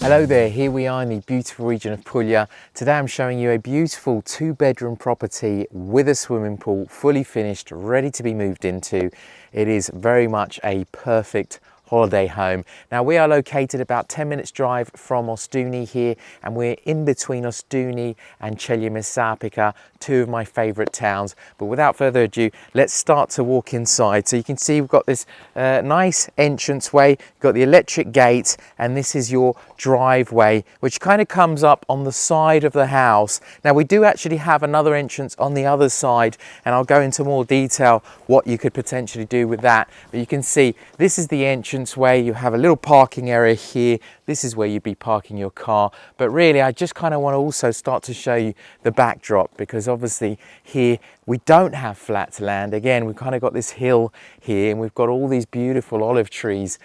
Hello there, here we are in the beautiful region of Puglia. Today I'm showing you a beautiful 2-bedroom property with a swimming pool, fully finished, ready to be moved into. It is very much a perfect holiday home. Now we are located about 10 minutes drive from Ostuni here, and we're in between Ostuni and Ceglie, two of my favorite towns. But without further ado, let's start to walk inside. So you can see we've got this nice entranceway, you've got the electric gate, and this is your driveway, which kind of comes up on the side of the house. Now we do actually have another entrance on the other side, and I'll go into more detail what you could potentially do with that. But you can see this is the entrance way. You have a little parking area here. This is where you'd be parking your car. But really, I just kind of want to also start to show you the backdrop, because obviously here we don't have flat land. Again, we've kind of got this hill here, and we've got all these beautiful olive trees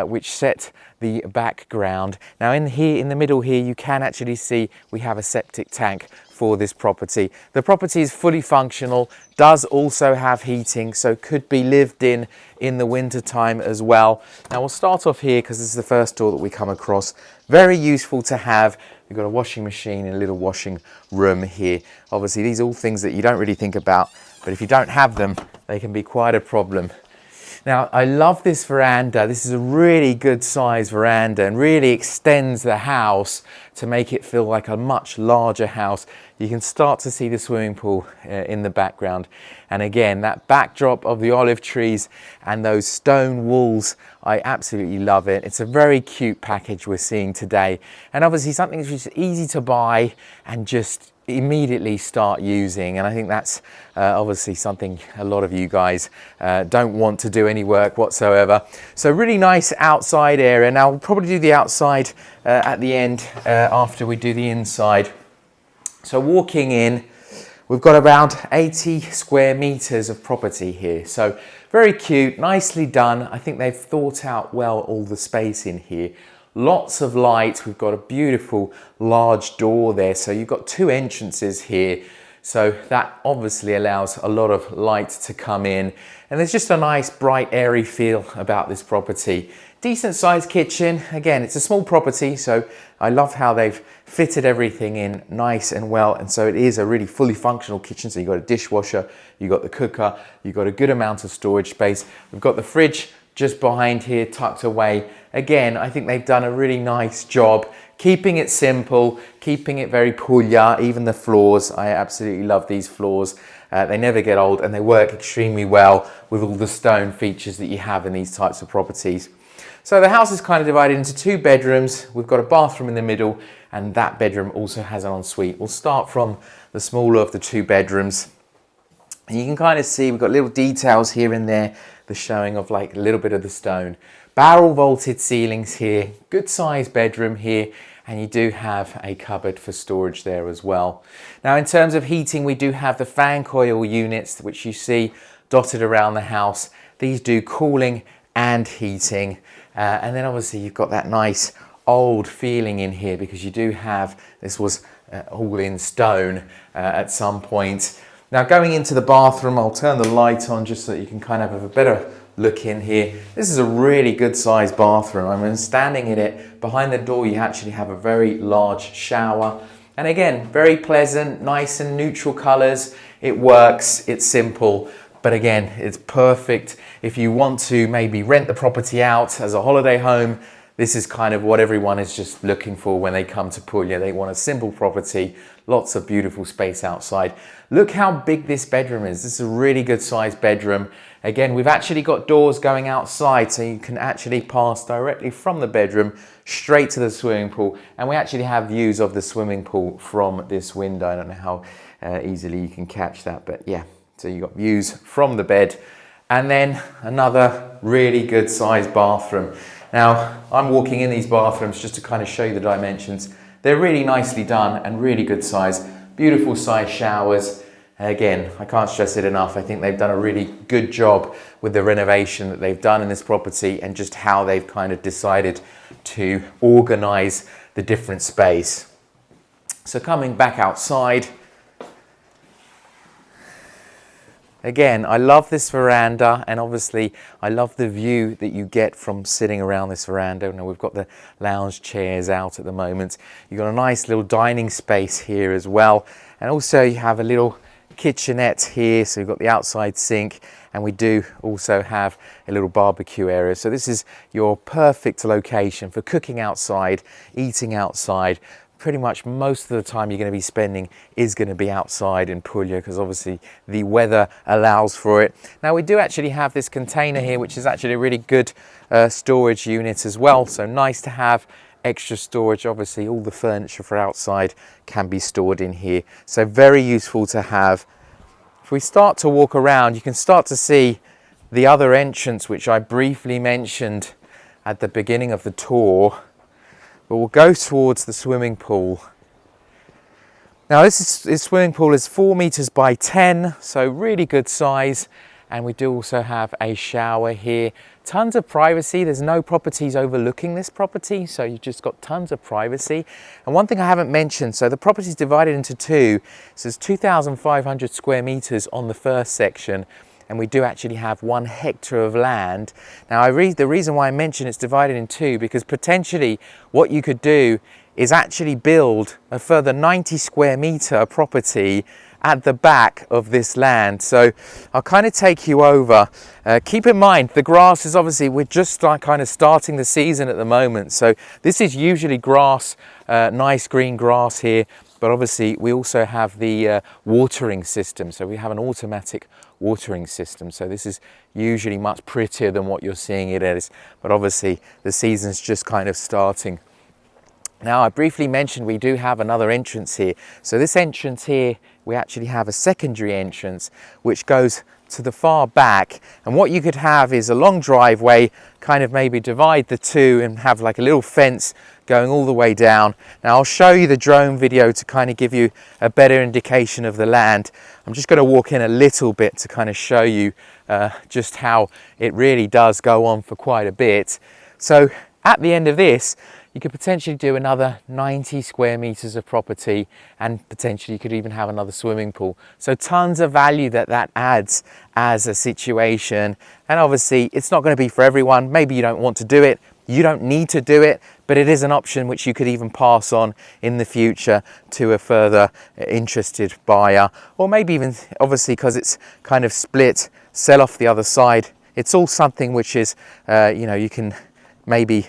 which set the background. Now in the middle here, you can actually see we have a septic tank for this property. The property is fully functional, does also have heating, so could be lived in the winter time as well. Now we'll start off here because this is the first door that we come across. Very useful to have. We've got a washing machine and a little washing room here. Obviously these are all things that you don't really think about, but if you don't have them, they can be quite a problem. Now, I love this veranda. This is a really good size veranda and really extends the house to make it feel like a much larger house. You can start to see the swimming pool in the background. And again, that backdrop of the olive trees and those stone walls, I absolutely love it. It's a very cute package we're seeing today. And obviously something that's just easy to buy and just immediately start using. And I think that's obviously something a lot of you guys don't want to do any work whatsoever. So really nice outside area. Now we'll probably do the outside at the end after we do the inside. So walking in, we've got around 80 square meters of property here. So very cute, nicely done. I think they've thought out well all the space in here. Lots of light. We've got a beautiful large door there. So you've got 2 entrances here. So that obviously allows a lot of light to come in. And there's just a nice bright airy feel about this property. Decent sized kitchen. Again, it's a small property, so I love how they've fitted everything in nice and well. And so it is a really fully functional kitchen. So you've got a dishwasher, you've got the cooker, you've got a good amount of storage space. We've got the fridge just behind here, tucked away. Again, I think they've done a really nice job keeping it simple, keeping it very Puglia. Even the floors, I absolutely love these floors. They never get old and they work extremely well with all the stone features that you have in these types of properties. So the house is kind of divided into 2 bedrooms. We've got a bathroom in the middle, and that bedroom also has an ensuite. We'll start from the smaller of the 2 bedrooms. And you can kind of see we've got little details here and there, the showing of like a little bit of the stone. Barrel vaulted ceilings here, good sized bedroom here, and you do have a cupboard for storage there as well. Now in terms of heating, we do have the fan coil units, which you see dotted around the house. These do cooling and heating. And then obviously you've got that nice old feeling in here, because you do have, this was all in stone at some point. Now going into the bathroom, I'll turn the light on just so that you can kind of have a better look in here. This is a really good sized bathroom. I mean, standing in it, behind the door you actually have a very large shower. And again, very pleasant, nice and neutral colours. It works, it's simple. But again, it's perfect if you want to maybe rent the property out as a holiday home. This is kind of what everyone is just looking for when they come to Puglia. They want a simple property, lots of beautiful space outside. Look how big this bedroom is. This is a really good sized bedroom. Again, we've actually got doors going outside, so you can actually pass directly from the bedroom straight to the swimming pool. And we actually have views of the swimming pool from this window. I don't know how easily you can catch that, but yeah. So you've got views from the bed, and then another really good sized bathroom. Now, I'm walking in these bathrooms just to kind of show you the dimensions. They're really nicely done and really good size, beautiful size showers. Again, I can't stress it enough. I think they've done a really good job with the renovation that they've done in this property, and just how they've kind of decided to organize the different space. So coming back outside, Again, I love this veranda, and obviously I love the view that you get from sitting around this veranda. Now we've got the lounge chairs out at the moment. You've got a nice little dining space here as well. And also you have a little kitchenette here, so you've got the outside sink, and we do also have a little barbecue area. So this is your perfect location for cooking outside, eating outside. Pretty much most of the time you're going to be spending is going to be outside in Puglia, because obviously the weather allows for it. Now we do actually have this container here, which is actually a really good storage unit as well. So nice to have extra storage. Obviously all the furniture for outside can be stored in here. So very useful to have. If we start to walk around, you can start to see the other entrance, which I briefly mentioned at the beginning of the tour. But we'll go towards the swimming pool. Now this swimming pool is 4 meters by 10, so really good size. And we do also have a shower here. Tons of privacy. There's no properties overlooking this property, so you've just got tons of privacy. And one thing I haven't mentioned, so the property is divided into two. So there's 2,500 square meters on the first section, and we do actually have 1 hectare of land. Now the reason why I mention it's divided in two, because potentially what you could do is actually build a further 90 square meter property at the back of this land. So I'll kind of take you over. Keep in mind the grass is obviously, we're just kind of starting the season at the moment, so this is usually grass, nice green grass here. But obviously we also have the watering system, so we have an automatic watering system, so this is usually much prettier than what you're seeing it as. But obviously the season's just kind of starting. Now I briefly mentioned we do have another entrance here. So this entrance here, we actually have a secondary entrance which goes to the far back, and what you could have is a long driveway, kind of maybe divide the two and have like a little fence going all the way down. Now I'll show you the drone video to kind of give you a better indication of the land. I'm just going to walk in a little bit to kind of show you just how it really does go on for quite a bit. So at the end of this, you could potentially do another 90 square meters of property, and potentially you could even have another swimming pool. So tons of value that adds as a situation. And obviously it's not going to be for everyone. Maybe you don't want to do it. You don't need to do it, but it is an option which you could even pass on in the future to a further interested buyer, or maybe even, obviously because it's kind of split, sell off the other side. It's all something which is, you know, you can maybe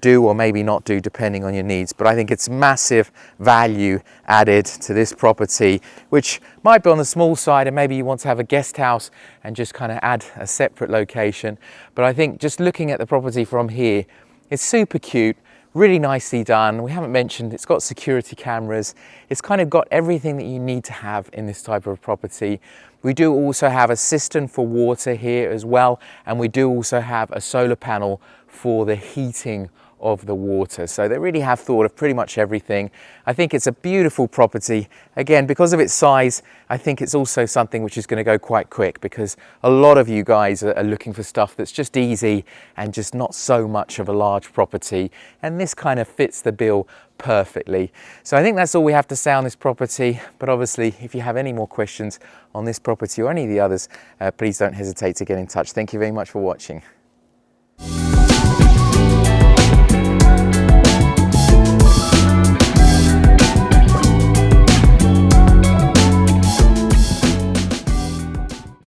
do or maybe not do depending on your needs. But I think it's massive value added to this property, which might be on the small side, and maybe you want to have a guest house and just kind of add a separate location. But I think just looking at the property from here, it's super cute, really nicely done. We haven't mentioned it's got security cameras. It's kind of got everything that you need to have in this type of property. We do also have a cistern for water here as well, and we do also have a solar panel for the heating of the water. So they really have thought of pretty much everything. I think it's a beautiful property. Again, because of its size, I think it's also something which is going to go quite quick, because a lot of you guys are looking for stuff that's just easy and just not so much of a large property. And this kind of fits the bill perfectly. So I think that's all we have to say on this property. But obviously, if you have any more questions on this property or any of the others, please don't hesitate to get in touch. Thank you very much for watching.